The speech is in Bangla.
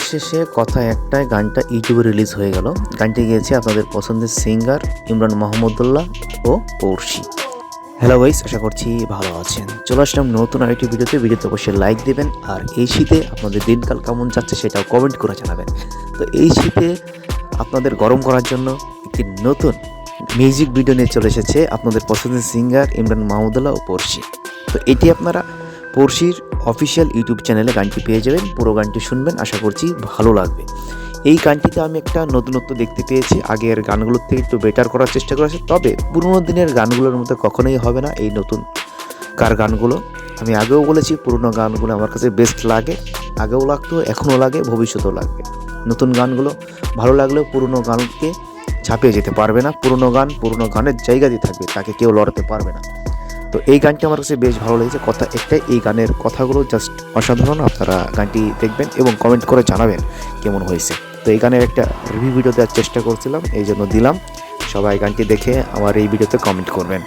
অবশেষে কথা একটাই, গানটা ইউটিউবে রিলিজ হয়ে গেল। গানটি গেয়েছে আপনাদের পছন্দের সিঙ্গার ইমরান মাহমুদুল্লাহ ও পড়শি। হ্যালো গাইস, আশা করছি ভালো আছেন। চলে আসলাম নতুন আরেকটি ভিডিওতে অবশ্যই লাইক দেবেন, আর এই শীতে আপনাদের দিনকাল কেমন যাচ্ছে সেটাও কমেন্ট করে জানাবেন। তো এই শীতে আপনাদের গরম করার জন্য একটি নতুন মিউজিক ভিডিও নিয়ে চলে এসেছে আপনাদের পছন্দের সিঙ্গার ইমরান মাহমুদুল্লাহ ও পড়শি। তো এটি আপনারা পড়শির অফিসিয়াল ইউটিউব চ্যানেলে গানটি পেয়ে যাবেন। পুরো গানটি শুনবেন, আশা করছি ভালো লাগবে। এই গানটিতে আমি একটা নতুনত্ব দেখতে পেয়েছি, আগের গানগুলোর থেকে একটু বেটার করার চেষ্টা করেছে। তবে পুরোনো দিনের গানগুলোর মধ্যে কখনোই হবে না এই নতুন কার গানগুলো। আমি আগেও বলেছি পুরোনো গানগুলো আমার কাছে বেস্ট লাগে, আগেও লাগতো, এখনও লাগে, ভবিষ্যতেও লাগবে। নতুন গানগুলো ভালো লাগলেও পুরোনো গানকে ছাপিয়ে যেতে পারবে না। পুরোনো গানের জায়গাতেই থাকবে, তাকে কেউ লড়াতে পারবে না। তো এই গানটি আমার কাছে বেশ ভালো লেগেছে। কথা একটাই, এই গানের কথাগুলো জাস্ট অসাধারণ। আপনারা গানটি দেখবেন এবং কমেন্ট করে জানাবেন কেমন হয়েছে। তো এই গানের একটা রিভিউ ভিডিও দেওয়ার চেষ্টা করছিলাম, এই জন্য দিলাম। সবাই গানটি দেখে আমার এই ভিডিওতে কমেন্ট করবেন।